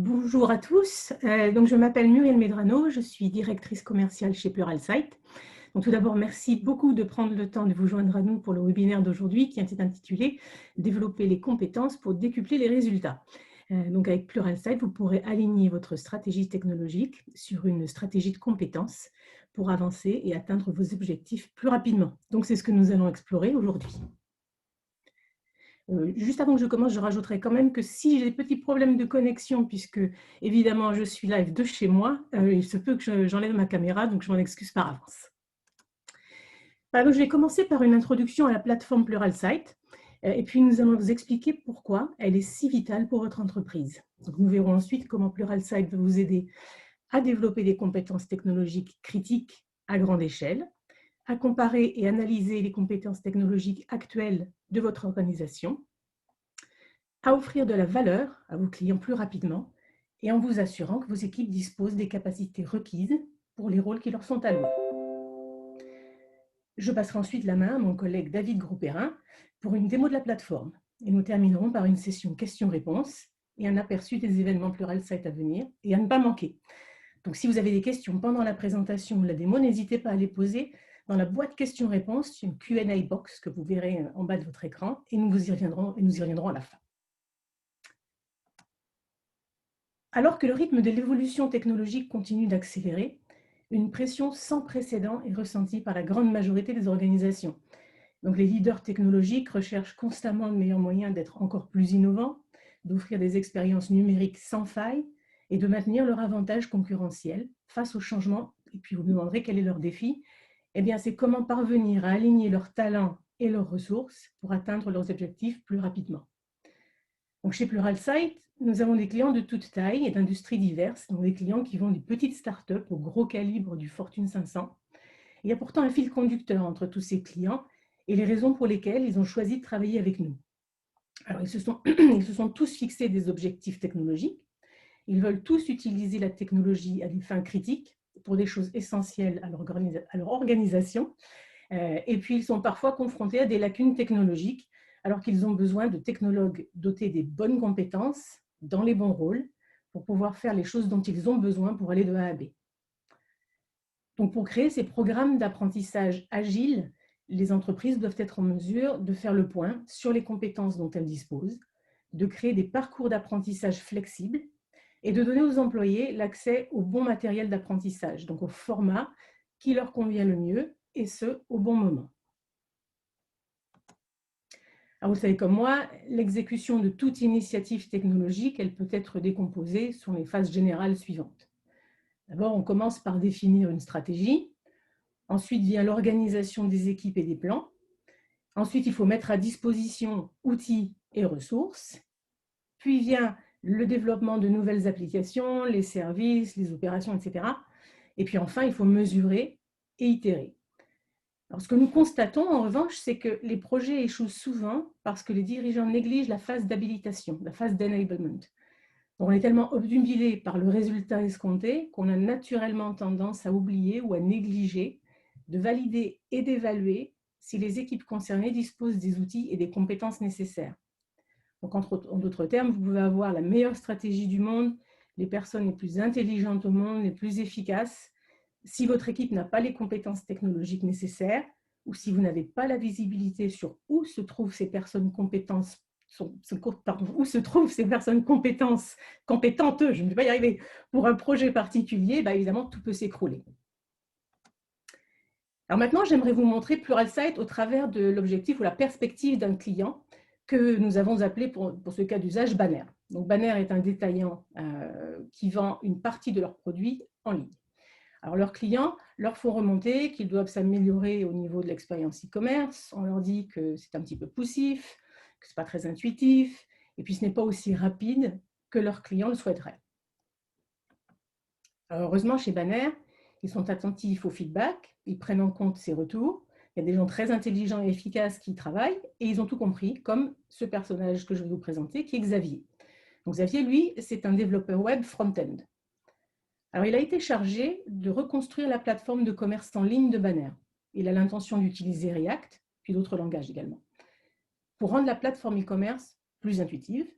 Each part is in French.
Bonjour à tous. Donc je m'appelle Muriel Medrano, je suis directrice commerciale chez Pluralsight. Donc tout d'abord, merci beaucoup de prendre le temps de vous joindre à nous pour le webinaire d'aujourd'hui qui est intitulé Développer les compétences pour décupler les résultats. Donc avec Pluralsight, vous pourrez aligner votre stratégie technologique sur une stratégie de compétences pour avancer et atteindre vos objectifs plus rapidement. Donc c'est ce que nous allons explorer aujourd'hui. Juste avant que je commence, je rajouterai quand même que si j'ai des petits problèmes de connexion, puisque évidemment je suis live de chez moi, il se peut que j'enlève ma caméra, donc je m'en excuse par avance. Alors, je vais commencer par une introduction à la plateforme Pluralsight, et puis nous allons vous expliquer pourquoi elle est si vitale pour votre entreprise. Donc, nous verrons ensuite comment Pluralsight va vous aider à développer des compétences technologiques critiques à grande échelle, à comparer et analyser les compétences technologiques actuelles de votre organisation, à offrir de la valeur à vos clients plus rapidement et en vous assurant que vos équipes disposent des capacités requises pour les rôles qui leur sont alloués. Je passerai ensuite la main à mon collègue David Groupérin pour une démo de la plateforme et nous terminerons par une session questions-réponses et un aperçu des événements Pluralsight à venir et à ne pas manquer. Donc si vous avez des questions pendant la présentation ou la démo, n'hésitez pas à les poser dans la boîte questions-réponses, une Q&A box que vous verrez en bas de votre écran et nous y reviendrons à la fin. Alors que le rythme de l'évolution technologique continue d'accélérer, une pression sans précédent est ressentie par la grande majorité des organisations. Donc les leaders technologiques recherchent constamment de meilleurs moyens d'être encore plus innovants, d'offrir des expériences numériques sans faille et de maintenir leur avantage concurrentiel face aux changements. Et puis vous me demanderez quel est leur défi. Eh bien, c'est comment parvenir à aligner leurs talents et leurs ressources pour atteindre leurs objectifs plus rapidement. Donc chez Pluralsight, nous avons des clients de toutes tailles et d'industries diverses, donc des clients qui vont des petites startups au gros calibre du Fortune 500. Il y a pourtant un fil conducteur entre tous ces clients et les raisons pour lesquelles ils ont choisi de travailler avec nous. Alors, ils se sont tous fixés des objectifs technologiques. Ils veulent tous utiliser la technologie à des fins critiques pour des choses essentielles à leur organisation. Et puis, ils sont parfois confrontés à des lacunes technologiques alors qu'ils ont besoin de technologues dotés des bonnes compétences, dans les bons rôles, pour pouvoir faire les choses dont ils ont besoin pour aller de A à B. Donc, pour créer ces programmes d'apprentissage agile, les entreprises doivent être en mesure de faire le point sur les compétences dont elles disposent, de créer des parcours d'apprentissage flexibles et de donner aux employés l'accès au bon matériel d'apprentissage, donc au format qui leur convient le mieux, et ce, au bon moment. Alors, vous savez comme moi, l'exécution de toute initiative technologique, elle peut être décomposée sur les phases générales suivantes. D'abord, on commence par définir une stratégie. Ensuite vient l'organisation des équipes et des plans. Ensuite, il faut mettre à disposition outils et ressources. Puis vient le développement de nouvelles applications, les services, les opérations, etc. Et puis enfin, il faut mesurer et itérer. Alors, ce que nous constatons, en revanche, c'est que les projets échouent souvent parce que les dirigeants négligent la phase d'habilitation, la phase d'enablement. On est tellement obnubilé par le résultat escompté qu'on a naturellement tendance à oublier ou à négliger de valider et d'évaluer si les équipes concernées disposent des outils et des compétences nécessaires. Donc, en d'autres termes, vous pouvez avoir la meilleure stratégie du monde, les personnes les plus intelligentes au monde, les plus efficaces. Si votre équipe n'a pas les compétences technologiques nécessaires ou si vous n'avez pas la visibilité sur où se trouvent ces personnes compétentes, où se trouvent ces personnes compétentes, je ne vais pas y arriver, pour un projet particulier, évidemment, tout peut s'écrouler. Alors maintenant, j'aimerais vous montrer Pluralsight au travers de l'objectif ou la perspective d'un client que nous avons appelé pour ce cas d'usage Banner. Donc Banner est un détaillant qui vend une partie de leurs produits en ligne. Alors leurs clients leur font remonter qu'ils doivent s'améliorer au niveau de l'expérience e-commerce. On leur dit que c'est un petit peu poussif, que ce n'est pas très intuitif, et puis ce n'est pas aussi rapide que leurs clients le souhaiteraient. Alors, heureusement, chez Banner, ils sont attentifs au feedback, ils prennent en compte ces retours. Il y a des gens très intelligents et efficaces qui y travaillent et ils ont tout compris, comme ce personnage que je vais vous présenter, qui est Xavier. Donc, Xavier, lui, c'est un développeur web front-end. Alors, il a été chargé de reconstruire la plateforme de commerce en ligne de Banner. Il a l'intention d'utiliser React, puis d'autres langages également, pour rendre la plateforme e-commerce plus intuitive,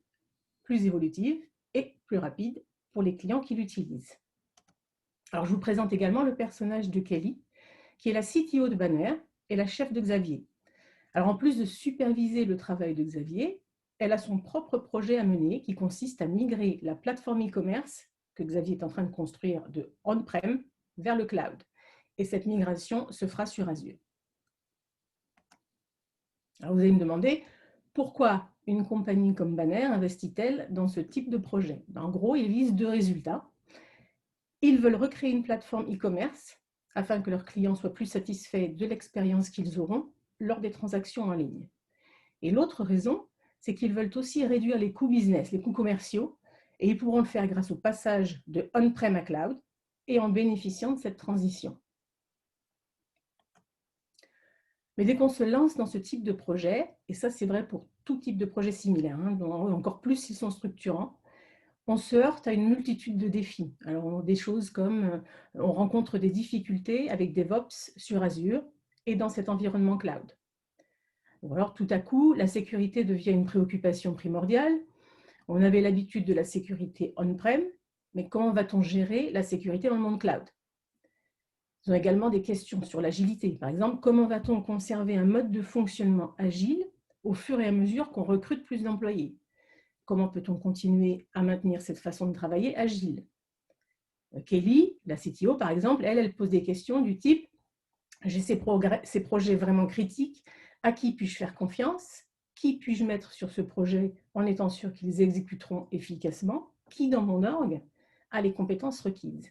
plus évolutive et plus rapide pour les clients qui l'utilisent. Alors, je vous présente également le personnage de Kelly, qui est la CTO de Banner et la chef de Xavier. Alors, en plus de superviser le travail de Xavier, elle a son propre projet à mener qui consiste à migrer la plateforme e-commerce que Xavier est en train de construire de on-prem vers le cloud. Et cette migration se fera sur Azure. Alors, vous allez me demander pourquoi une compagnie comme Banner investit-elle dans ce type de projet? En gros, ils visent deux résultats. Ils veulent recréer une plateforme e-commerce afin que leurs clients soient plus satisfaits de l'expérience qu'ils auront lors des transactions en ligne. Et l'autre raison, c'est qu'ils veulent aussi réduire les coûts business, les coûts commerciaux, et ils pourront le faire grâce au passage de on-prem à cloud et en bénéficiant de cette transition. Mais dès qu'on se lance dans ce type de projet, et ça c'est vrai pour tout type de projet similaire, encore plus s'ils sont structurants, on se heurte à une multitude de défis. Alors des choses comme on rencontre des difficultés avec DevOps sur Azure et dans cet environnement cloud. Ou alors tout à coup, la sécurité devient une préoccupation primordiale. On avait l'habitude de la sécurité on-prem, mais comment va-t-on gérer la sécurité dans le monde cloud? Ils ont également des questions sur l'agilité. Par exemple, comment va-t-on conserver un mode de fonctionnement agile au fur et à mesure qu'on recrute plus d'employés? Comment peut-on continuer à maintenir cette façon de travailler agile? Kelly, la CTO par exemple, elle pose des questions du type « J'ai ces projets vraiment critiques, à qui puis-je faire confiance? Qui puis-je mettre sur ce projet en étant sûr qu'ils exécuteront efficacement? Qui dans mon org a les compétences requises ?»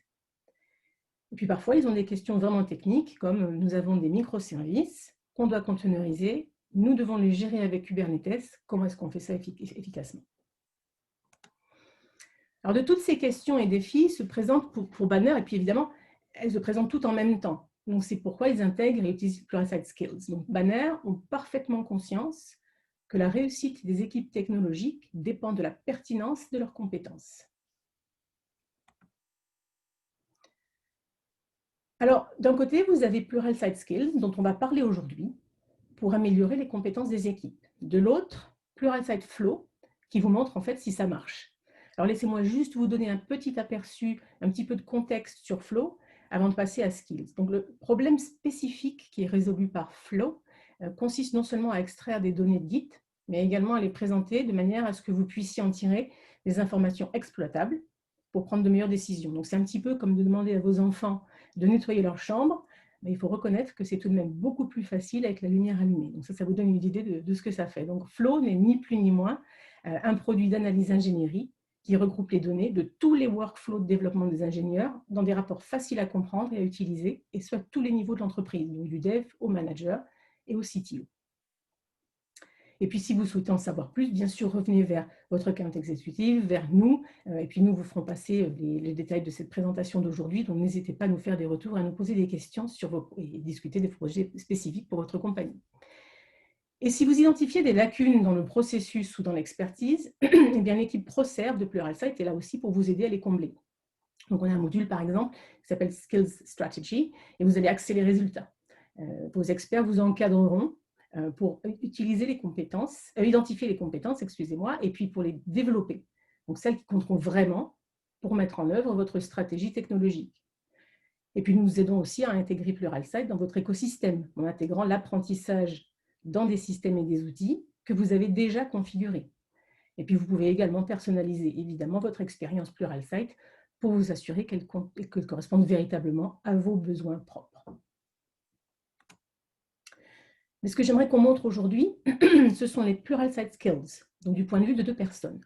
Et puis parfois, ils ont des questions vraiment techniques, comme nous avons des microservices qu'on doit containeriser, nous devons les gérer avec Kubernetes, comment est-ce qu'on fait ça efficacement? Alors de toutes ces questions et défis se présentent pour Banner, et puis évidemment, elles se présentent toutes en même temps. Donc c'est pourquoi ils intègrent et utilisent Pluralsight Skills. Donc Banner ont parfaitement conscience que la réussite des équipes technologiques dépend de la pertinence de leurs compétences. Alors, d'un côté, vous avez Pluralsight Skills, dont on va parler aujourd'hui, pour améliorer les compétences des équipes. De l'autre, Pluralsight Flow, qui vous montre en fait si ça marche. Alors, laissez-moi juste vous donner un petit aperçu, un petit peu de contexte sur Flow, avant de passer à Skills. Donc, le problème spécifique qui est résolu par Flow consiste non seulement à extraire des données de Git, mais également à les présenter de manière à ce que vous puissiez en tirer des informations exploitables pour prendre de meilleures décisions. Donc, c'est un petit peu comme de demander à vos enfants de nettoyer leur chambre, mais il faut reconnaître que c'est tout de même beaucoup plus facile avec la lumière allumée. Donc ça vous donne une idée de ce que ça fait. Donc Flow n'est ni plus ni moins un produit d'analyse ingénierie qui regroupe les données de tous les workflows de développement des ingénieurs dans des rapports faciles à comprendre et à utiliser, et ce à tous les niveaux de l'entreprise, donc du dev au manager et au CTO. Et puis, si vous souhaitez en savoir plus, bien sûr, revenez vers votre account exécutive, vers nous, et puis nous vous ferons passer les détails de cette présentation d'aujourd'hui. Donc, n'hésitez pas à nous faire des retours, à nous poser des questions et discuter des projets spécifiques pour votre compagnie. Et si vous identifiez des lacunes dans le processus ou dans l'expertise, eh bien l'équipe ProServe de Pluralsight est là aussi pour vous aider à les combler. Donc, on a un module, par exemple, qui s'appelle Skills Strategy, et vous allez axer les résultats. Vos experts vous encadreront pour utiliser les compétences, identifier les compétences, excusez-moi, et puis pour les développer. Donc, celles qui compteront vraiment pour mettre en œuvre votre stratégie technologique. Et puis, nous vous aidons aussi à intégrer Pluralsight dans votre écosystème, en intégrant l'apprentissage dans des systèmes et des outils que vous avez déjà configurés. Et puis, vous pouvez également personnaliser, évidemment, votre expérience Pluralsight pour vous assurer qu'elle corresponde véritablement à vos besoins propres. Mais ce que j'aimerais qu'on montre aujourd'hui, ce sont les Pluralsight Skills, donc du point de vue de deux personnes.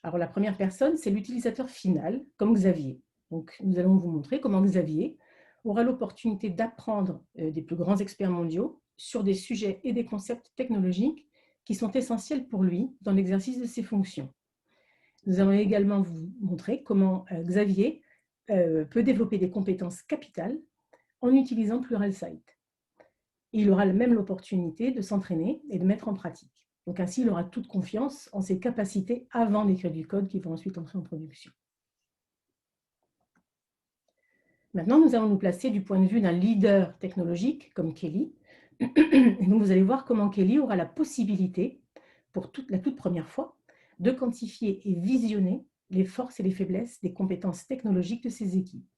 Alors, la première personne, c'est l'utilisateur final, comme Xavier. Donc, nous allons vous montrer comment Xavier aura l'opportunité d'apprendre des plus grands experts mondiaux sur des sujets et des concepts technologiques qui sont essentiels pour lui dans l'exercice de ses fonctions. Nous allons également vous montrer comment Xavier peut développer des compétences capitales en utilisant Pluralsight. Il aura même l'opportunité de s'entraîner et de mettre en pratique. Donc ainsi, il aura toute confiance en ses capacités avant d'écrire du code qui va ensuite entrer en production. Maintenant, nous allons nous placer du point de vue d'un leader technologique comme Kelly. Et donc, vous allez voir comment Kelly aura la possibilité, pour la toute première fois, de quantifier et visionner les forces et les faiblesses des compétences technologiques de ses équipes.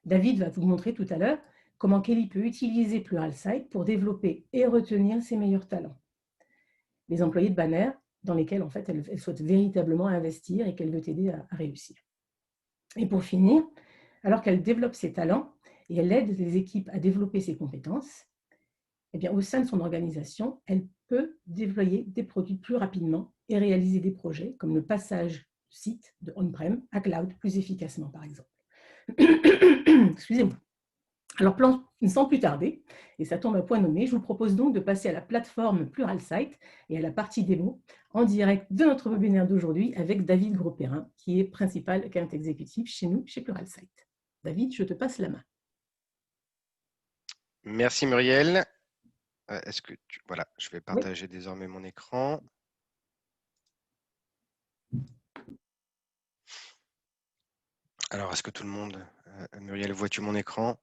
David va vous montrer tout à l'heure comment Kelly peut utiliser Pluralsight pour développer et retenir ses meilleurs talents. Les employés de Banner, dans lesquels en fait, elle souhaite véritablement investir et qu'elle veut aider à réussir. Et pour finir, alors qu'elle développe ses talents et elle aide les équipes à développer ses compétences, eh bien, au sein de son organisation, elle peut déployer des produits plus rapidement et réaliser des projets comme le passage du site de on-prem à cloud plus efficacement, par exemple. Excusez-moi. Alors, sans plus tarder, et ça tombe à point nommé, je vous propose donc de passer à la plateforme Pluralsight et à la partie démo en direct de notre webinaire d'aujourd'hui avec David Grosperrin, qui est principal account exécutif chez nous, chez Pluralsight. David, je te passe la main. Merci Muriel. Voilà, je vais partager désormais mon écran. Alors, est-ce que tout le monde, Muriel, vois-tu mon écran?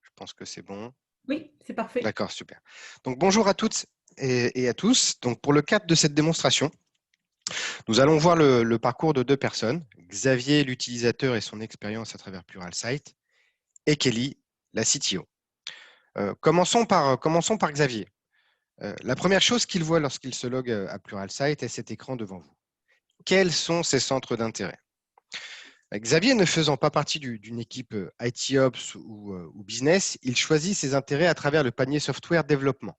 Je pense que c'est bon. Oui, c'est parfait. D'accord, super. Donc, bonjour à toutes et à tous. Donc, pour le cadre de cette démonstration, nous allons voir le parcours de deux personnes, Xavier, l'utilisateur et son expérience à travers Pluralsight, et Kelly, la CTO. Commençons par Xavier. La première chose qu'il voit lorsqu'il se logue à Pluralsight est cet écran devant vous. Quels sont ses centres d'intérêt? Xavier, ne faisant pas partie d'une équipe IT Ops ou business, il choisit ses intérêts à travers le panier software développement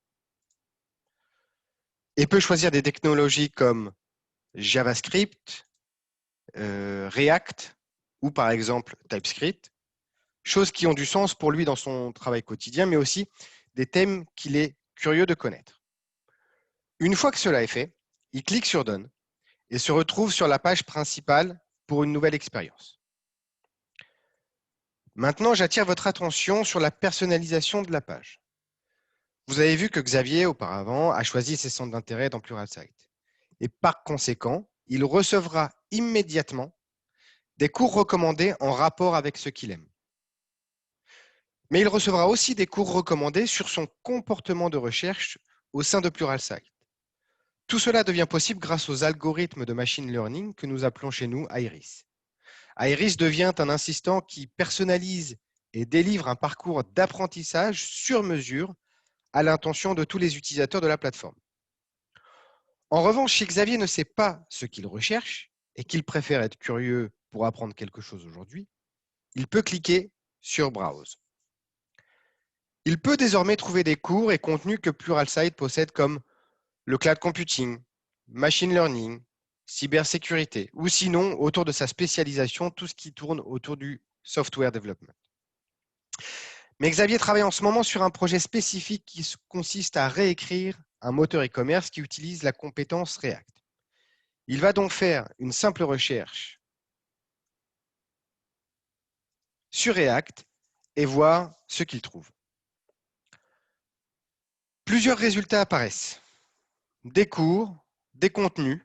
et peut choisir des technologies comme JavaScript, React ou par exemple TypeScript, choses qui ont du sens pour lui dans son travail quotidien, mais aussi des thèmes qu'il est curieux de connaître. Une fois que cela est fait, il clique sur Done et se retrouve sur la page principale pour une nouvelle expérience. Maintenant, j'attire votre attention sur la personnalisation de la page. Vous avez vu que Xavier, auparavant, a choisi ses centres d'intérêt dans Pluralsight. Et par conséquent, il recevra immédiatement des cours recommandés en rapport avec ce qu'il aime. Mais il recevra aussi des cours recommandés sur son comportement de recherche au sein de Pluralsight. Tout cela devient possible grâce aux algorithmes de machine learning que nous appelons chez nous Iris. Iris devient un assistant qui personnalise et délivre un parcours d'apprentissage sur mesure à l'intention de tous les utilisateurs de la plateforme. En revanche, si Xavier ne sait pas ce qu'il recherche et qu'il préfère être curieux pour apprendre quelque chose aujourd'hui, il peut cliquer sur Browse. Il peut désormais trouver des cours et contenus que Pluralsight possède comme le cloud computing, machine learning, cybersécurité, ou sinon, autour de sa spécialisation, tout ce qui tourne autour du software development. Mais Xavier travaille en ce moment sur un projet spécifique qui consiste à réécrire un moteur e-commerce qui utilise la compétence React. Il va donc faire une simple recherche sur React et voir ce qu'il trouve. Plusieurs résultats apparaissent. Des cours, des contenus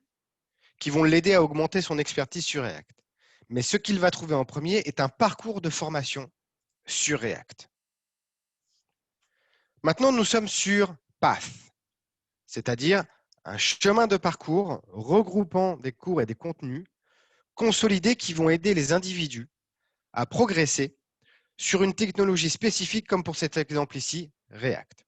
qui vont l'aider à augmenter son expertise sur React. Mais ce qu'il va trouver en premier est un parcours de formation sur React. Maintenant, nous sommes sur Path, c'est-à-dire un chemin de parcours regroupant des cours et des contenus consolidés qui vont aider les individus à progresser sur une technologie spécifique comme pour cet exemple ici, React.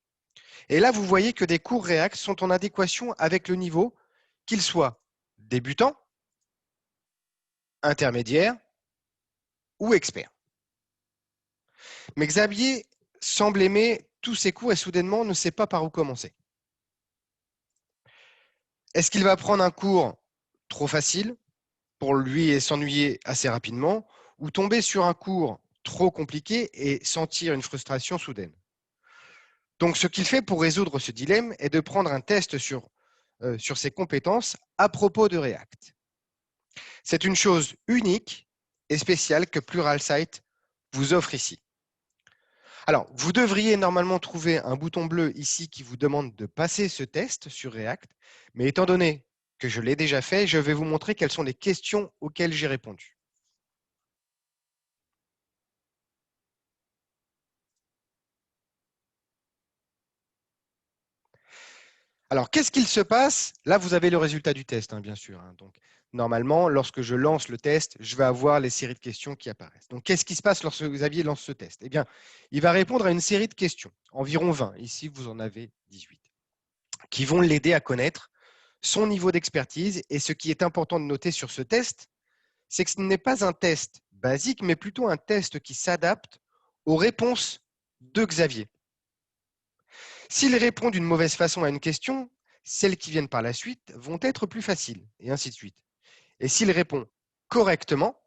Et là, vous voyez que des cours React sont en adéquation avec le niveau, qu'ils soient débutants, intermédiaires ou experts. Mais Xavier semble aimer tous ces cours et soudainement ne sait pas par où commencer. Est-ce qu'il va prendre un cours trop facile pour lui et s'ennuyer assez rapidement ou tomber sur un cours trop compliqué et sentir une frustration soudaine? Donc, ce qu'il fait pour résoudre ce dilemme est de prendre un test sur ses compétences à propos de React. C'est une chose unique et spéciale que Pluralsight vous offre ici. Alors, vous devriez normalement trouver un bouton bleu ici qui vous demande de passer ce test sur React, mais étant donné que je l'ai déjà fait, je vais vous montrer quelles sont les questions auxquelles j'ai répondu. Alors, qu'est-ce qu'il se passe? Là, vous avez le résultat du test, hein, bien sûr. Hein. Donc, normalement, lorsque je lance le test, je vais avoir les séries de questions qui apparaissent. Donc, qu'est-ce qui se passe lorsque Xavier lance ce test? Eh bien, il va répondre à une série de questions, environ 20. Ici, vous en avez 18, qui vont l'aider à connaître son niveau d'expertise. Et ce qui est important de noter sur ce test, c'est que ce n'est pas un test basique, mais plutôt un test qui s'adapte aux réponses de Xavier. S'il répond d'une mauvaise façon à une question, celles qui viennent par la suite vont être plus faciles, et ainsi de suite. Et s'il répond correctement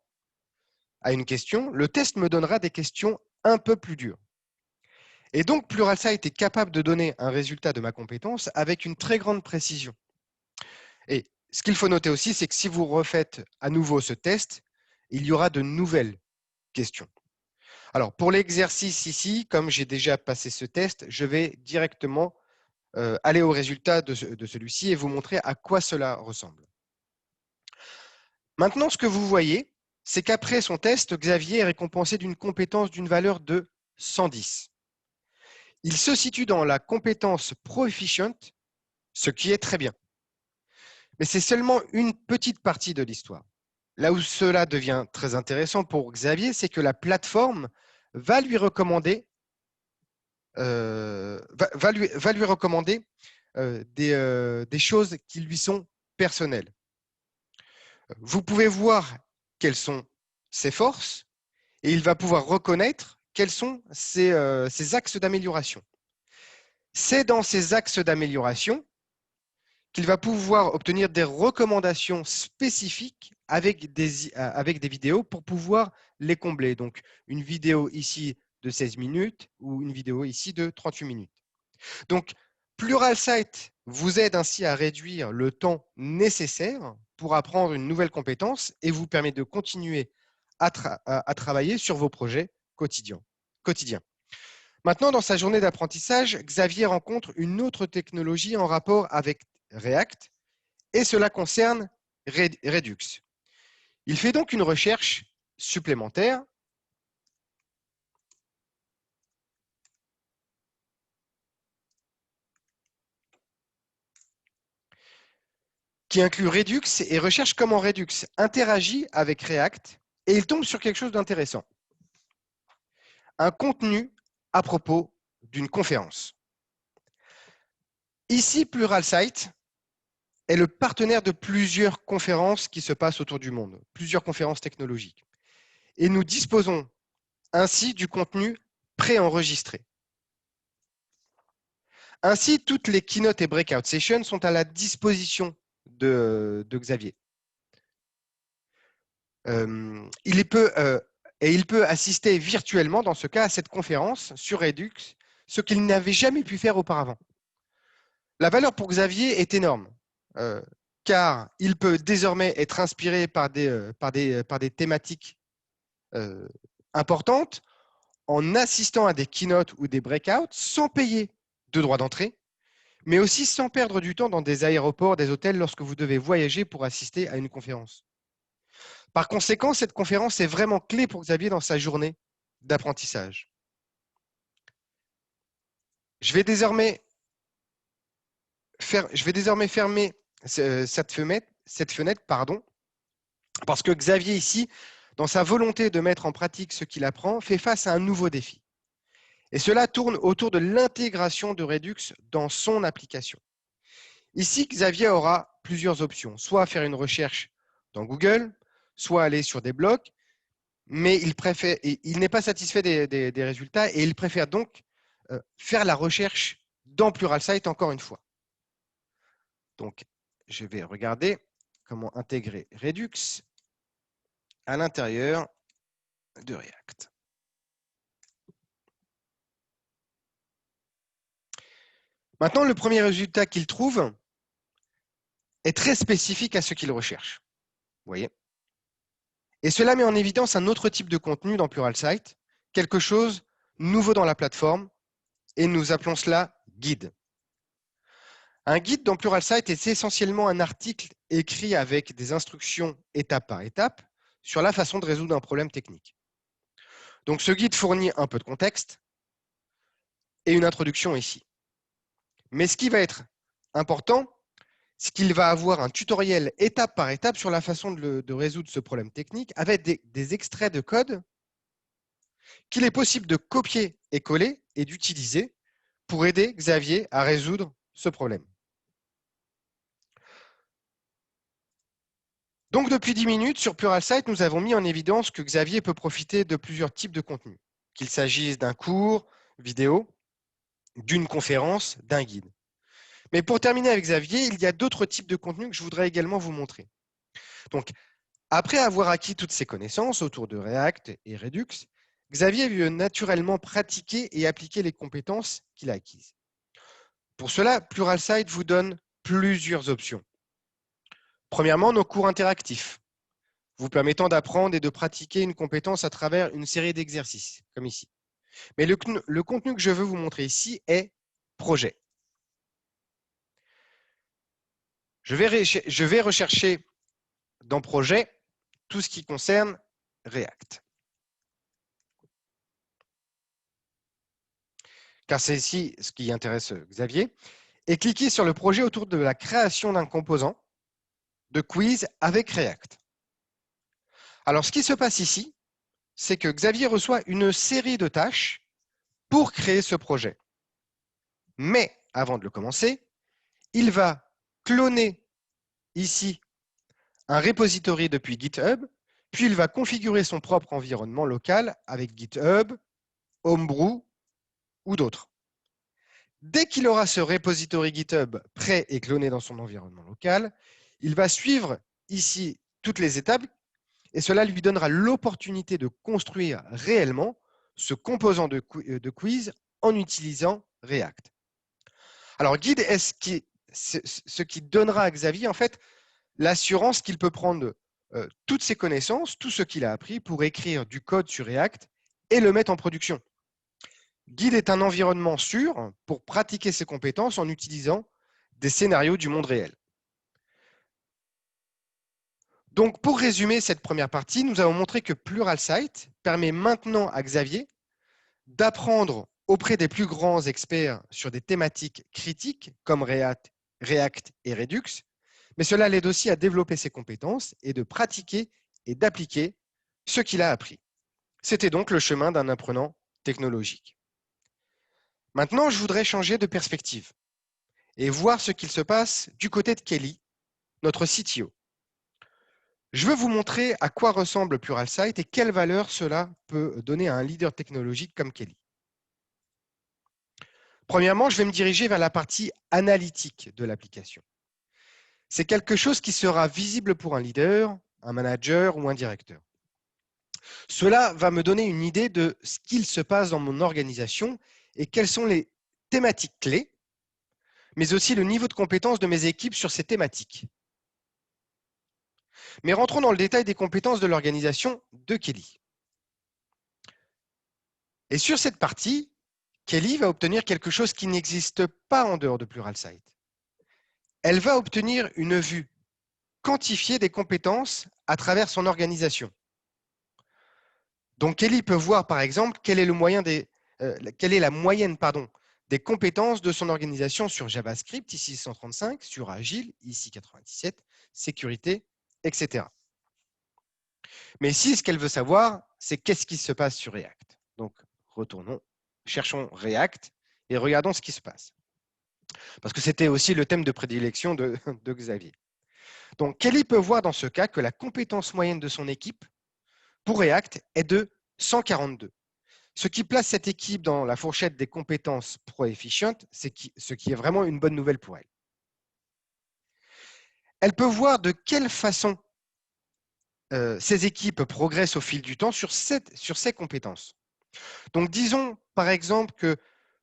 à une question, le test me donnera des questions un peu plus dures. Et donc, Pluralsight est capable de donner un résultat de ma compétence avec une très grande précision. Et ce qu'il faut noter aussi, c'est que si vous refaites à nouveau ce test, il y aura de nouvelles questions. Alors, pour l'exercice ici, comme j'ai déjà passé ce test, je vais directement aller au résultat de celui-ci et vous montrer à quoi cela ressemble. Maintenant, ce que vous voyez, c'est qu'après son test, Xavier est récompensé d'une compétence d'une valeur de 110. Il se situe dans la compétence Proficient, ce qui est très bien. Mais c'est seulement une petite partie de l'histoire. Là où cela devient très intéressant pour Xavier, c'est que la plateforme va lui recommander, va lui recommander des choses qui lui sont personnelles. Vous pouvez voir quelles sont ses forces et il va pouvoir reconnaître quels sont ses axes d'amélioration. C'est dans ces axes d'amélioration qu'il va pouvoir obtenir des recommandations spécifiques avec des vidéos pour pouvoir les combler. Donc, une vidéo ici de 16 minutes ou une vidéo ici de 38 minutes. Donc, Pluralsight vous aide ainsi à réduire le temps nécessaire pour apprendre une nouvelle compétence et vous permet de continuer à travailler sur vos projets quotidiens. Maintenant, dans sa journée d'apprentissage, Xavier rencontre une autre technologie en rapport avec React et cela concerne Redux. Il fait donc une recherche supplémentaire qui inclut Redux et recherche comment Redux interagit avec React et il tombe sur quelque chose d'intéressant. Un contenu à propos d'une conférence. Ici, Pluralsight est le partenaire de plusieurs conférences qui se passent autour du monde, plusieurs conférences technologiques. Et nous disposons ainsi du contenu préenregistré. Ainsi, toutes les keynotes et breakout sessions sont à la disposition de Xavier. Il peut assister virtuellement, dans ce cas, à cette conférence sur Redux, ce qu'il n'avait jamais pu faire auparavant. La valeur pour Xavier est énorme, car il peut désormais être inspiré par des thématiques importantes en assistant à des keynotes ou des breakouts sans payer de droits d'entrée, mais aussi sans perdre du temps dans des aéroports, des hôtels lorsque vous devez voyager pour assister à une conférence. Par conséquent, cette conférence est vraiment clé pour Xavier dans sa journée d'apprentissage. Je vais désormais fermer cette fenêtre, parce que Xavier ici, dans sa volonté de mettre en pratique ce qu'il apprend, fait face à un nouveau défi. Et cela tourne autour de l'intégration de Redux dans son application. Ici, Xavier aura plusieurs options, soit faire une recherche dans Google, soit aller sur des blogs, mais il n'est pas satisfait des résultats et il préfère donc faire la recherche dans Pluralsight encore une fois. Donc, je vais regarder comment intégrer Redux à l'intérieur de React. Maintenant, le premier résultat qu'il trouve est très spécifique à ce qu'il recherche. Vous voyez ? Et cela met en évidence un autre type de contenu dans Pluralsight, quelque chose nouveau dans la plateforme, et nous appelons cela guide. Un guide dans Pluralsight est essentiellement un article écrit avec des instructions étape par étape sur la façon de résoudre un problème technique. Donc ce guide fournit un peu de contexte et une introduction ici. Mais ce qui va être important, c'est qu'il va avoir un tutoriel étape par étape sur la façon de résoudre ce problème technique avec des extraits de code qu'il est possible de copier et coller et d'utiliser pour aider Xavier à résoudre ce problème. Donc, depuis 10 minutes, sur Pluralsight, nous avons mis en évidence que Xavier peut profiter de plusieurs types de contenus, qu'il s'agisse d'un cours vidéo, d'une conférence, d'un guide. Mais pour terminer avec Xavier, il y a d'autres types de contenus que je voudrais également vous montrer. Donc, après avoir acquis toutes ces connaissances autour de React et Redux, Xavier veut naturellement pratiquer et appliquer les compétences qu'il a acquises. Pour cela, Pluralsight vous donne plusieurs options. Premièrement, nos cours interactifs, vous permettant d'apprendre et de pratiquer une compétence à travers une série d'exercices, comme ici. Mais le contenu que je veux vous montrer ici est projet. Je vais rechercher dans projet tout ce qui concerne React. Car c'est ici ce qui intéresse Xavier. Et cliquez sur le projet autour de la création d'un composant de quiz avec React. Alors, ce qui se passe ici, c'est que Xavier reçoit une série de tâches pour créer ce projet. Mais avant de le commencer, il va cloner ici un repository depuis GitHub, puis il va configurer son propre environnement local avec GitHub, Homebrew ou d'autres. Dès qu'il aura ce repository GitHub prêt et cloné dans son environnement local, il va suivre ici toutes les étapes et cela lui donnera l'opportunité de construire réellement ce composant de quiz en utilisant React. Alors, guide est ce qui donnera à Xavier en fait l'assurance qu'il peut prendre toutes ses connaissances, tout ce qu'il a appris pour écrire du code sur React et le mettre en production. Guide est un environnement sûr pour pratiquer ses compétences en utilisant des scénarios du monde réel. Donc, pour résumer cette première partie, nous avons montré que Pluralsight permet maintenant à Xavier d'apprendre auprès des plus grands experts sur des thématiques critiques comme React et Redux, mais cela l'aide aussi à développer ses compétences et de pratiquer et d'appliquer ce qu'il a appris. C'était donc le chemin d'un apprenant technologique. Maintenant, je voudrais changer de perspective et voir ce qu'il se passe du côté de Kelly, notre CTO. Je veux vous montrer à quoi ressemble Pluralsight et quelle valeur cela peut donner à un leader technologique comme Kelly. Premièrement, je vais me diriger vers la partie analytique de l'application. C'est quelque chose qui sera visible pour un leader, un manager ou un directeur. Cela va me donner une idée de ce qu'il se passe dans mon organisation et quelles sont les thématiques clés, mais aussi le niveau de compétence de mes équipes sur ces thématiques. Mais rentrons dans le détail des compétences de l'organisation de Kelly. Et sur cette partie, Kelly va obtenir quelque chose qui n'existe pas en dehors de Pluralsight. Elle va obtenir une vue quantifiée des compétences à travers son organisation. Donc, Kelly peut voir, par exemple, quelle est la moyenne des compétences de son organisation sur JavaScript, ici 135, sur Agile, ici 97, sécurité, etc. Mais ici, ce qu'elle veut savoir, c'est qu'est-ce qui se passe sur React. Donc, retournons, cherchons React et regardons ce qui se passe. Parce que c'était aussi le thème de prédilection de Xavier. Donc, Kelly peut voir dans ce cas que la compétence moyenne de son équipe pour React est de 142. Ce qui place cette équipe dans la fourchette des compétences proficient, c'est ce qui est vraiment une bonne nouvelle pour elle. Elle peut voir de quelle façon ces équipes progressent au fil du temps sur ces compétences. Donc, disons par exemple que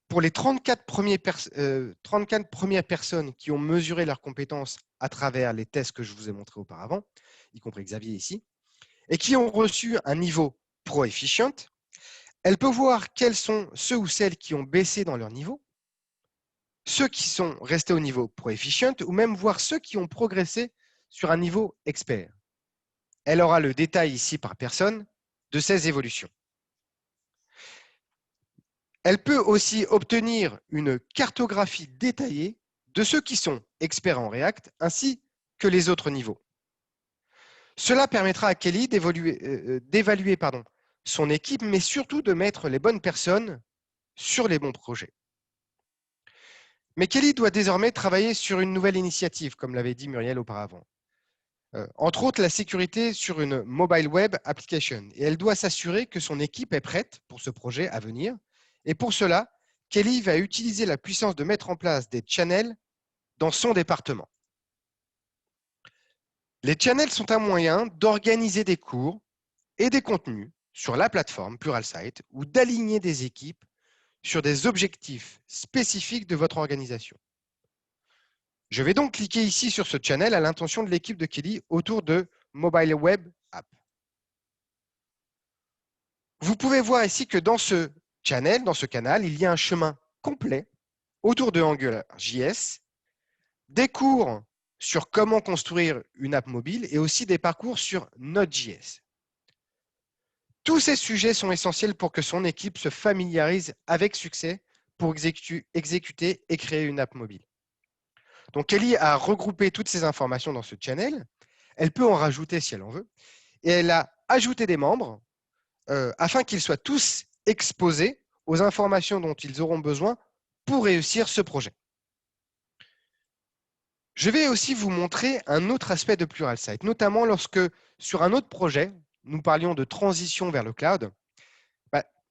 pour les 34 premières personnes qui ont mesuré leurs compétences à travers les tests que je vous ai montrés auparavant, y compris Xavier ici, et qui ont reçu un niveau proficient, elle peut voir quels sont ceux ou celles qui ont baissé dans leur niveau, ceux qui sont restés au niveau proficient, ou même voir ceux qui ont progressé sur un niveau expert. Elle aura le détail ici par personne de ces évolutions. Elle peut aussi obtenir une cartographie détaillée de ceux qui sont experts en React ainsi que les autres niveaux. Cela permettra à Kelly d'évaluer son équipe, mais surtout de mettre les bonnes personnes sur les bons projets. Mais Kelly doit désormais travailler sur une nouvelle initiative, comme l'avait dit Muriel auparavant. Entre autres, la sécurité sur une mobile web application. Et elle doit s'assurer que son équipe est prête pour ce projet à venir. Et pour cela, Kelly va utiliser la puissance de mettre en place des channels dans son département. Les channels sont un moyen d'organiser des cours et des contenus sur la plateforme Pluralsight ou d'aligner des équipes sur des objectifs spécifiques de votre organisation. Je vais donc cliquer ici sur ce channel à l'intention de l'équipe de Kelly autour de Mobile Web App. Vous pouvez voir ici que dans ce channel, dans ce canal, il y a un chemin complet autour de AngularJS, des cours sur comment construire une app mobile et aussi des parcours sur Node.js. Tous ces sujets sont essentiels pour que son équipe se familiarise avec succès pour exécuter et créer une app mobile. Donc, Kelly a regroupé toutes ces informations dans ce channel. Elle peut en rajouter si elle en veut. Et elle a ajouté des membres afin qu'ils soient tous exposés aux informations dont ils auront besoin pour réussir ce projet. Je vais aussi vous montrer un autre aspect de Pluralsight, notamment lorsque, sur un autre projet, nous parlions de transition vers le cloud.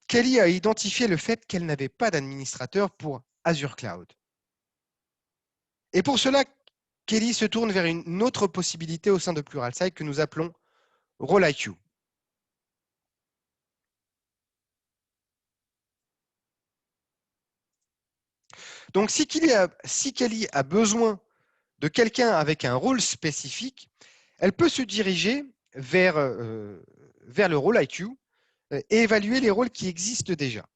Kelly a identifié le fait qu'elle n'avait pas d'administrateur pour Azure Cloud. Et pour cela, Kelly se tourne vers une autre possibilité au sein de Pluralsight que nous appelons RoleIQ. Donc, si Kelly a besoin de quelqu'un avec un rôle spécifique, elle peut se diriger vers le RoleIQ et évaluer les rôles qui existent déjà.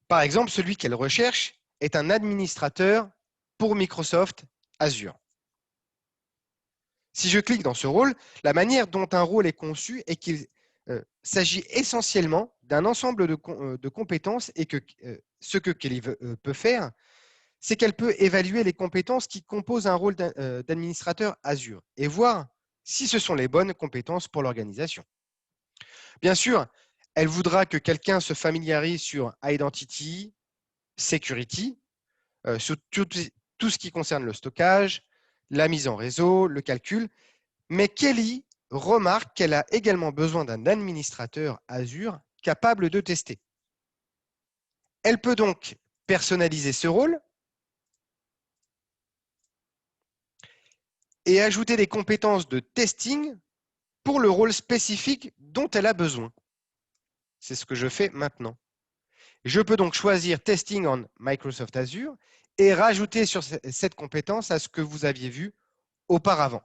Par exemple, celui qu'elle recherche est un administrateur pour Microsoft Azure. Si je clique dans ce rôle, la manière dont un rôle est conçu est qu'il s'agit essentiellement d'un ensemble de compétences et que ce que Kelly peut faire, c'est qu'elle peut évaluer les compétences qui composent un rôle d'administrateur Azure et voir si ce sont les bonnes compétences pour l'organisation. Bien sûr, elle voudra que quelqu'un se familiarise sur Identity, Security, sur tout ce qui concerne le stockage, la mise en réseau, le calcul, mais Kelly remarque qu'elle a également besoin d'un administrateur Azure capable de tester. Elle peut donc personnaliser ce rôle et ajouter des compétences de testing pour le rôle spécifique dont elle a besoin. C'est ce que je fais maintenant. Je peux donc choisir Testing en Microsoft Azure et rajouter sur cette compétence à ce que vous aviez vu auparavant.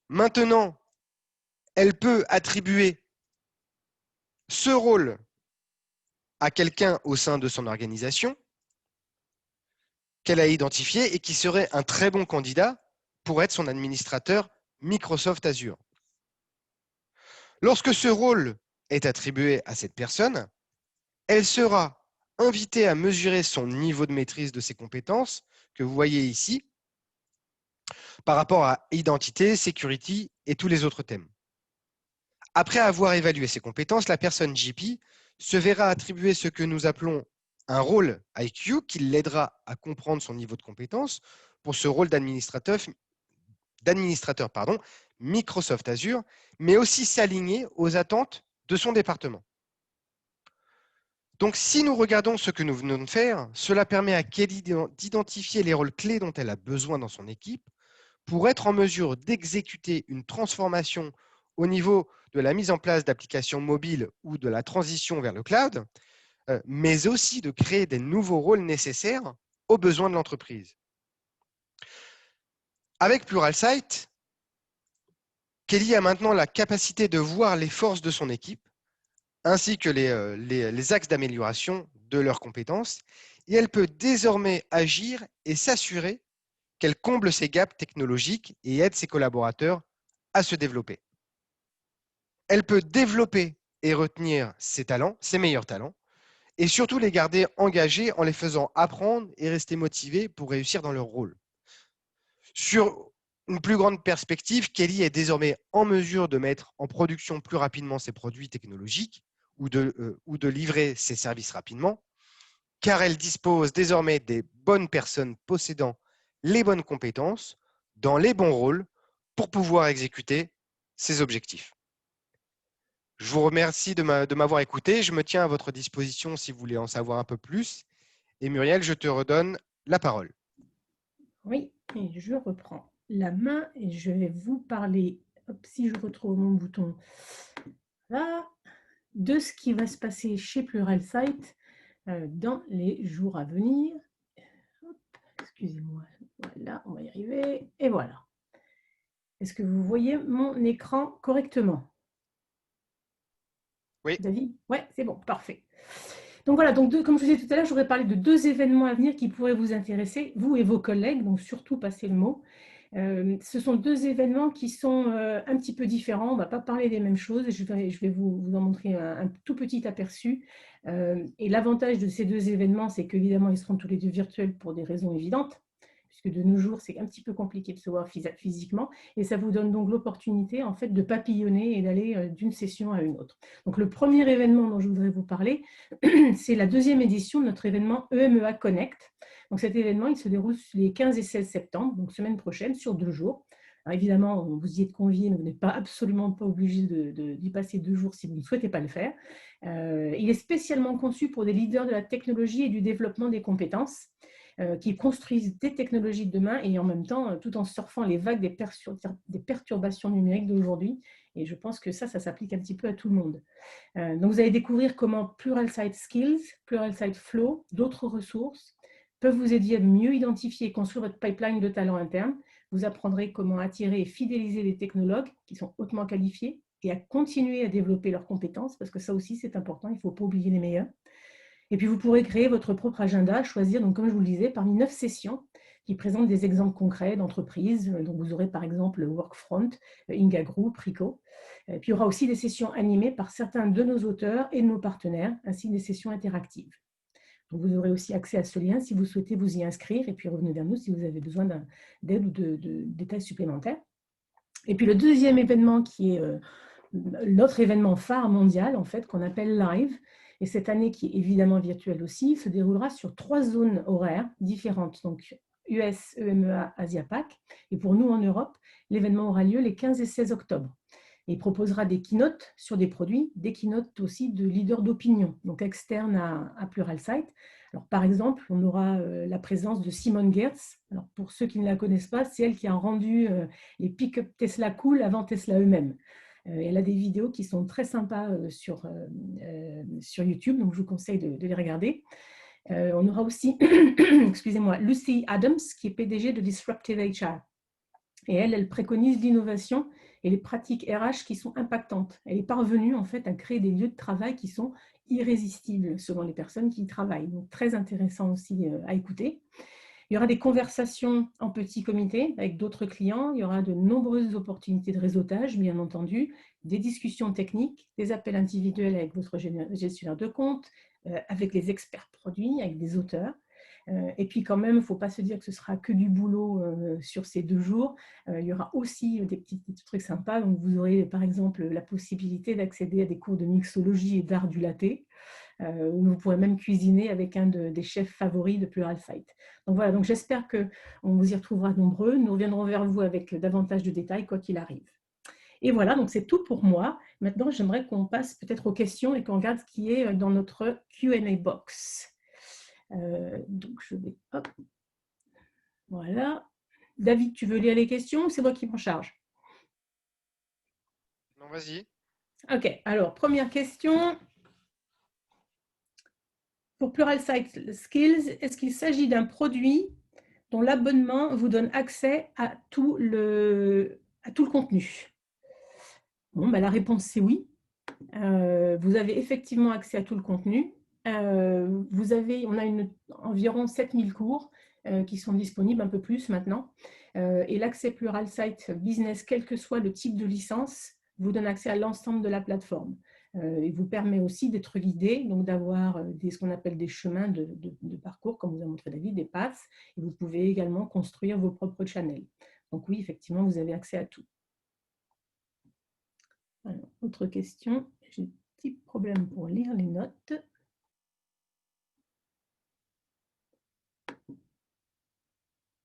Maintenant, elle peut attribuer ce rôle à quelqu'un au sein de son organisation qu'elle a identifié et qui serait un très bon candidat pour être son administrateur Microsoft Azure. Lorsque ce rôle est attribué à cette personne, elle sera invitée à mesurer son niveau de maîtrise de ses compétences, que vous voyez ici, par rapport à identité, security et tous les autres thèmes. Après avoir évalué ses compétences, la personne JP se verra attribuer ce que nous appelons un rôle IQ qui l'aidera à comprendre son niveau de compétence pour ce rôle d'administrateur Microsoft Azure, mais aussi s'aligner aux attentes de son département. Donc, si nous regardons ce que nous venons de faire, cela permet à Kelly d'identifier les rôles clés dont elle a besoin dans son équipe pour être en mesure d'exécuter une transformation au niveau de la mise en place d'applications mobiles ou de la transition vers le cloud, mais aussi de créer des nouveaux rôles nécessaires aux besoins de l'entreprise. Avec Pluralsight, Kelly a maintenant la capacité de voir les forces de son équipe, ainsi que les axes d'amélioration de leurs compétences, et elle peut désormais agir et s'assurer qu'elle comble ses gaps technologiques et aide ses collaborateurs à se développer. Elle peut développer et retenir ses talents, ses meilleurs talents, et surtout les garder engagés en les faisant apprendre et rester motivés pour réussir dans leur rôle. Sur une plus grande perspective, Kelly est désormais en mesure de mettre en production plus rapidement ses produits technologiques ou de livrer ses services rapidement, car elle dispose désormais des bonnes personnes possédant les bonnes compétences dans les bons rôles pour pouvoir exécuter ses objectifs. Je vous remercie de m'avoir écouté. Je me tiens à votre disposition si vous voulez en savoir un peu plus. Et Muriel, je te redonne la parole. Oui, et je reprends la main et je vais vous parler, hop, si je retrouve mon bouton là, de ce qui va se passer chez Pluralsight dans les jours à venir. Excusez-moi, voilà, on va y arriver, et voilà. Est-ce que vous voyez mon écran correctement? Oui. David? Ouais, c'est bon, parfait. Donc voilà, donc comme je vous disais tout à l'heure, j'aurais parlé de 2 événements à venir qui pourraient vous intéresser, vous et vos collègues, donc surtout passez le mot. Ce sont 2 événements qui sont un petit peu différents, on ne va pas parler des mêmes choses, je vais vous en montrer un tout petit aperçu. Et l'avantage de ces 2 événements, c'est qu'évidemment, ils seront tous les 2 virtuels pour des raisons évidentes, puisque de nos jours, c'est un petit peu compliqué de se voir physiquement, et ça vous donne donc l'opportunité en fait de papillonner et d'aller d'une session à une autre. Donc le premier événement dont je voudrais vous parler, c'est la 2e édition de notre événement EMEA Connect. Donc cet événement, il se déroule les 15 et 16 septembre, donc semaine prochaine, sur 2 jours. Alors évidemment, vous y êtes conviés, mais vous n'êtes absolument pas obligé d'y passer 2 jours si vous ne souhaitez pas le faire. Il est spécialement conçu pour des leaders de la technologie et du développement des compétences qui construisent des technologies de demain et en même temps, tout en surfant les vagues des perturbations numériques d'aujourd'hui. Et je pense que ça s'applique un petit peu à tout le monde. Donc, vous allez découvrir comment Pluralsight Skills, Pluralsight Flow, d'autres ressources peuvent vous aider à mieux identifier et construire votre pipeline de talents internes. Vous apprendrez comment attirer et fidéliser les technologues qui sont hautement qualifiés et à continuer à développer leurs compétences, parce que ça aussi, c'est important, il ne faut pas oublier les meilleurs. Et puis, vous pourrez créer votre propre agenda, choisir, donc, comme je vous le disais, parmi 9 sessions qui présentent des exemples concrets d'entreprises. Donc, vous aurez par exemple Workfront, Inga Group, Rico. Et puis, il y aura aussi des sessions animées par certains de nos auteurs et de nos partenaires, ainsi que des sessions interactives. Donc, vous aurez aussi accès à ce lien si vous souhaitez vous y inscrire et puis revenez vers nous si vous avez besoin d'aide ou de détails supplémentaires. Et puis, le deuxième événement qui est l'autre événement phare mondial, en fait, qu'on appelle Live, et cette année qui est évidemment virtuelle aussi, se déroulera sur 3 zones horaires différentes, donc US, EMEA, Asia-Pac. Et pour nous en Europe, l'événement aura lieu les 15 et 16 octobre. Et il proposera des keynotes sur des produits, des keynotes aussi de leaders d'opinion, donc externes à Pluralsight. Alors, par exemple, on aura la présence de Simone Gertz. Alors, pour ceux qui ne la connaissent pas, c'est elle qui a rendu les pick-up Tesla cool avant Tesla eux-mêmes. Elle a des vidéos qui sont très sympas sur YouTube, donc je vous conseille de les regarder. On aura aussi, excusez-moi, Lucy Adams, qui est PDG de Disruptive HR. Et elle préconise l'innovation et les pratiques RH qui sont impactantes. Elle est parvenue en fait à créer des lieux de travail qui sont irrésistibles selon les personnes qui y travaillent. Donc très intéressant aussi à écouter. Il y aura des conversations en petit comité avec d'autres clients. Il y aura de nombreuses opportunités de réseautage, bien entendu, des discussions techniques, des appels individuels avec votre gestionnaire de compte, avec les experts produits, avec des auteurs. Et puis quand même, il ne faut pas se dire que ce sera que du boulot sur ces 2 jours. Il y aura aussi des petits trucs sympas. Donc vous aurez par exemple la possibilité d'accéder à des cours de mixologie et d'art du latte. Où vous pourrez même cuisiner avec un des chefs favoris de Pluralsight. Donc voilà, donc j'espère qu'on vous y retrouvera nombreux. Nous reviendrons vers vous avec davantage de détails, quoi qu'il arrive. Et voilà, donc c'est tout pour moi. Maintenant, j'aimerais qu'on passe peut-être aux questions et qu'on regarde ce qui est dans notre Q&A box. Donc je vais, hop, voilà. David, tu veux lire les questions ou c'est moi qui m'en charge? Non, vas-y. Ok, alors première question. Pour Pluralsight Skills, est-ce qu'il s'agit d'un produit dont l'abonnement vous donne accès à tout le contenu? Bon, ben, la réponse c'est oui. Vous avez effectivement accès à tout le contenu. On a environ 7000 cours qui sont disponibles, un peu plus maintenant. Et l'accès Pluralsight Business, quel que soit le type de licence, vous donne accès à l'ensemble de la plateforme. Il vous permet aussi d'être guidé, donc d'avoir ce qu'on appelle des chemins de parcours, comme vous a montré David, des paths. Et vous pouvez également construire vos propres channels. Donc oui, effectivement, vous avez accès à tout. Alors, autre question. J'ai un petit problème pour lire les notes.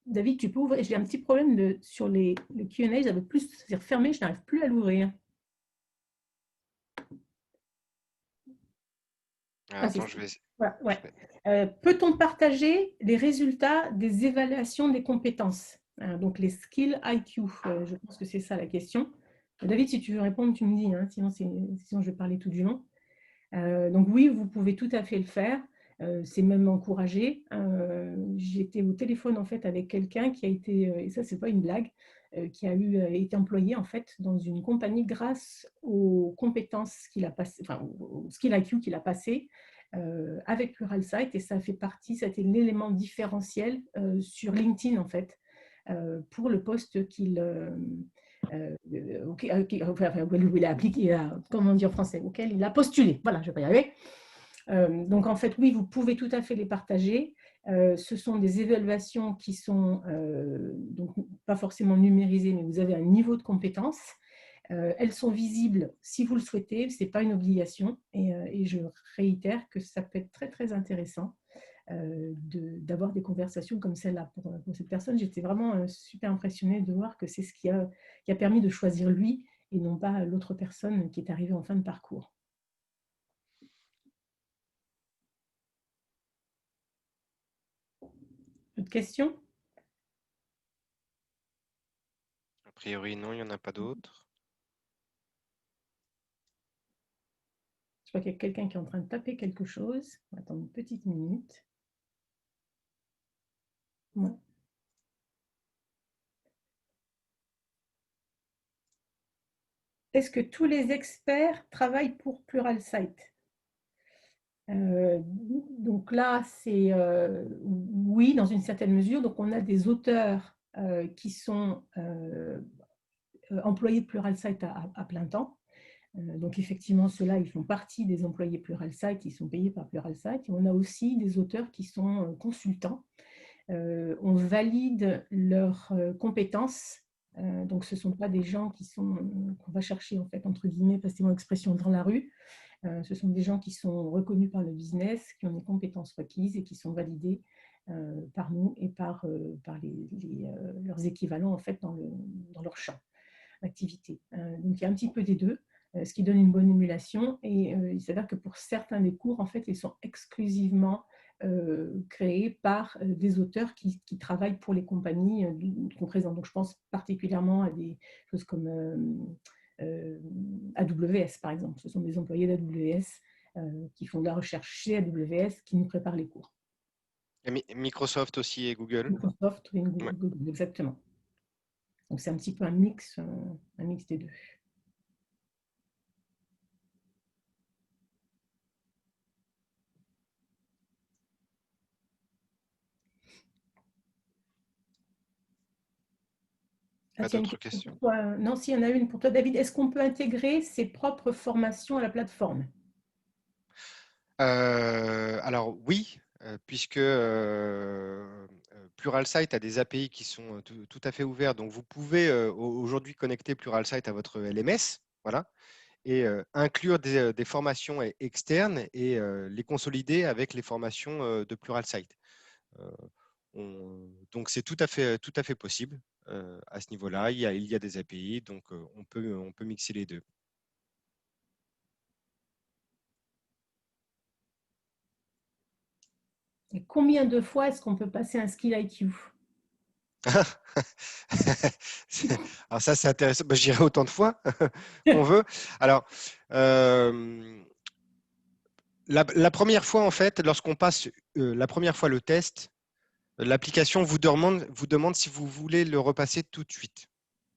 David, tu peux ouvrir. J'ai un petit problème sur le Q&A. J'avais plus fermé, je n'arrive plus à l'ouvrir. Attends, je vais... Voilà, ouais. Peut-on partager les résultats des évaluations des compétences? Donc, les skills IQ, je pense que c'est ça la question. David, si tu veux répondre, tu me dis, hein, sinon je vais parler tout du long. Donc oui, vous pouvez tout à fait le faire. C'est même encouragé. J'étais au téléphone en fait avec quelqu'un qui a été, et ça c'est pas une blague, qui a été employé en fait dans une compagnie grâce aux compétences qu'il a passées, enfin au skill IQ qu'il a passé avec Pluralsight, et ça fait partie, c'était l'élément différentiel sur LinkedIn en fait pour le poste qu'il où il a appliqué, comment dire en français, auquel il a postulé. Voilà, je vais pas y arriver. Donc, en fait, oui, vous pouvez tout à fait les partager. Ce sont des évaluations qui sont donc pas forcément numérisées, mais vous avez un niveau de compétence. Elles sont visibles si vous le souhaitez, ce n'est pas une obligation. Et je réitère que ça peut être très, très intéressant d'avoir des conversations comme celle-là pour cette personne. J'étais vraiment super impressionnée de voir que c'est ce qui a permis de choisir lui et non pas l'autre personne qui est arrivée en fin de parcours. Autre question? A priori, non, il n'y en a pas d'autres. Je vois qu'il y a quelqu'un qui est en train de taper quelque chose. On va attendre une petite minute. Ouais. Est-ce que tous les experts travaillent pour Pluralsight? Donc là, c'est oui, dans une certaine mesure. Donc on a des auteurs qui sont employés de Pluralsight à plein temps. Donc effectivement, ceux-là, ils font partie des employés Pluralsight, ils sont payés par Pluralsight. Et on a aussi des auteurs qui sont consultants. On valide leurs compétences. Donc ce ne sont pas des gens qu'on va chercher, en fait, entre guillemets, passez-moi l'expression, dans la rue. Ce sont des gens qui sont reconnus par le business, qui ont des compétences requises et qui sont validés par nous et par leurs équivalents, en fait, dans leur champ d'activité. Donc il y a un petit peu des deux, ce qui donne une bonne émulation. Et il s'avère que pour certains des cours, en fait, ils sont exclusivement créés par des auteurs qui travaillent pour les compagnies qu'on présente. Donc je pense particulièrement à des choses comme AWS, par exemple. Ce sont des employés d'AWS qui font de la recherche chez AWS, qui nous préparent les cours. Et Microsoft aussi et Google. Microsoft et Google, ouais. Exactement. Donc c'est un petit peu un mix des deux. Pas d'autres questions? Non, s'il y en a une pour toi, David. Est-ce qu'on peut intégrer ses propres formations à la plateforme? Alors oui, puisque Pluralsight a des API qui sont tout à fait ouverts. Donc vous pouvez aujourd'hui connecter Pluralsight à votre LMS, voilà, et inclure des formations externes et les consolider avec les formations de Pluralsight. Donc c'est tout à fait possible à ce niveau-là. Il y a des API, donc on peut mixer les deux. Et combien de fois est-ce qu'on peut passer un skill IQ? Alors ça, c'est intéressant. Je dirais autant de fois qu'on veut. Alors, la première fois, en fait, lorsqu'on passe la première fois le test, l'application vous demande si vous voulez le repasser tout de suite.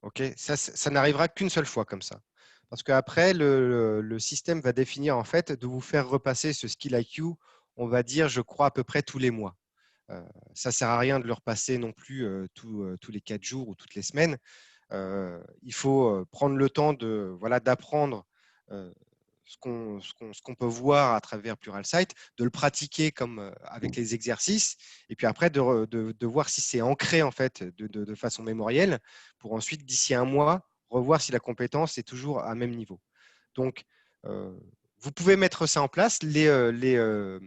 Okay, ça n'arrivera qu'une seule fois comme ça. Parce qu'après, le système va définir en fait de vous faire repasser ce skill IQ, on va dire, je crois, à peu près tous les mois. Ça ne sert à rien de le repasser non plus tous les 4 jours ou toutes les semaines. Il faut prendre le temps d'apprendre ce qu'on peut voir à travers Pluralsight, de le pratiquer comme avec les exercices, et puis après de voir si c'est ancré en fait de façon mémorielle, pour ensuite, d'ici un mois, revoir si la compétence est toujours à même niveau. Donc, vous pouvez mettre ça en place. Les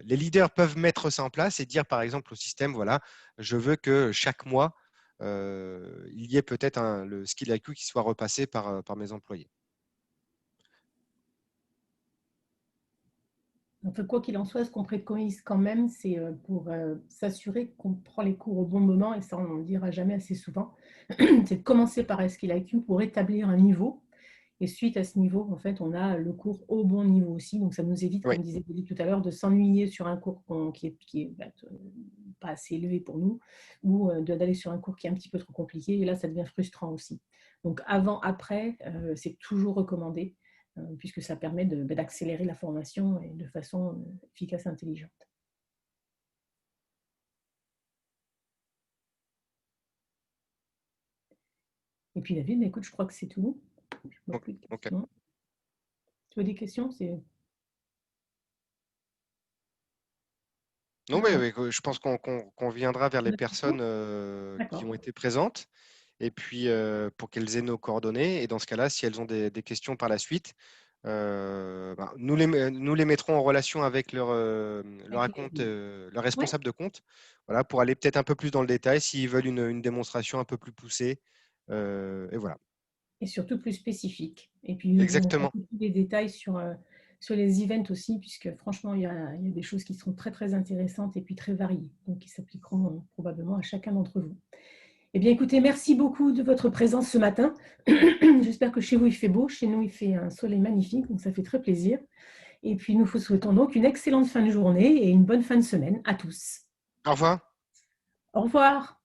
leaders peuvent mettre ça en place et dire par exemple au système, voilà, je veux que chaque mois, il y ait peut-être le skill IQ qui soit repassé par mes employés. Donc, quoi qu'il en soit, ce qu'on préconise quand même, c'est pour s'assurer qu'on prend les cours au bon moment, et ça on ne le dira jamais assez souvent, c'est de commencer par un skill IQ pour établir un niveau. Et suite à ce niveau, en fait, on a le cours au bon niveau aussi. Donc, ça nous évite, Oui. comme disait Denis tout à l'heure, de s'ennuyer sur un cours qui est pas assez élevé pour nous, ou d'aller sur un cours qui est un petit peu trop compliqué. Et là, ça devient frustrant aussi. Donc, avant, après, c'est toujours recommandé, puisque ça permet d'accélérer la formation et de façon efficace et intelligente. Et puis, David, écoute, je crois que c'est tout. Je ne vois plus de questions. Okay. Tu as des questions? Non, oui, je pense qu'on viendra vers les personnes qui ont été présentes, et puis pour qu'elles aient nos coordonnées. Et dans ce cas-là, si elles ont des questions par la suite, nous les mettrons en relation avec leur responsable de compte, voilà, pour aller peut-être un peu plus dans le détail s'ils veulent une démonstration un peu plus poussée. Et voilà. Et surtout plus spécifique. Et puis, exactement. Tous les détails sur les events aussi, puisque franchement, il y a des choses qui seront très, très intéressantes et puis très variées, donc qui s'appliqueront probablement à chacun d'entre vous. Eh bien, écoutez, merci beaucoup de votre présence ce matin. J'espère que chez vous, il fait beau. Chez nous, il fait un soleil magnifique, donc ça fait très plaisir. Et puis, nous vous souhaitons donc une excellente fin de journée et une bonne fin de semaine à tous. Au revoir. Au revoir.